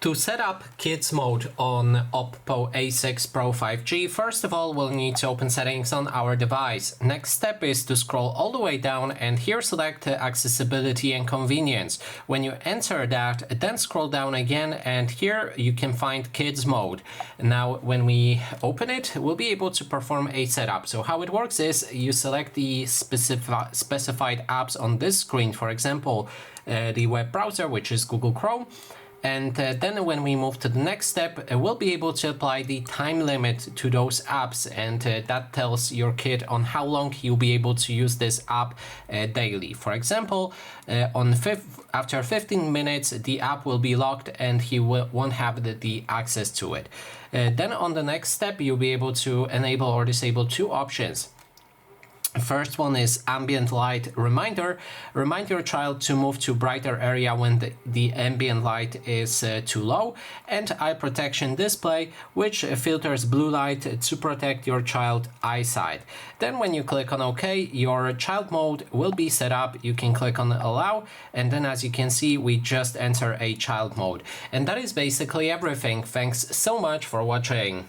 To set up kids mode on Oppo A6 Pro 5G, first of all we'll need to open settings on our device. Next step is to scroll all the way down and here select accessibility and convenience. When you enter that, then scroll down again and here you can find kids mode. Now when we open it, we'll be able to perform a setup. So how it works is you select the specified apps on this screen, for example the web browser, which is Google Chrome. And then when we move to the next step, we'll be able to apply the time limit to those apps, and that tells your kid on how long you'll be able to use this app daily. For example, after 15 minutes, the app will be locked and he won't have the access to it. Then on the next step, you'll be able to enable or disable two options. First one is ambient light reminder. Remind your child to move to brighter area when the ambient light is too low, and eye protection display, which filters blue light to protect your child eyesight. Then when you click on OK, your child mode will be set up. You can click on allow, and then as you can see, we just enter a child mode. And that is basically everything. Thanks so much for watching.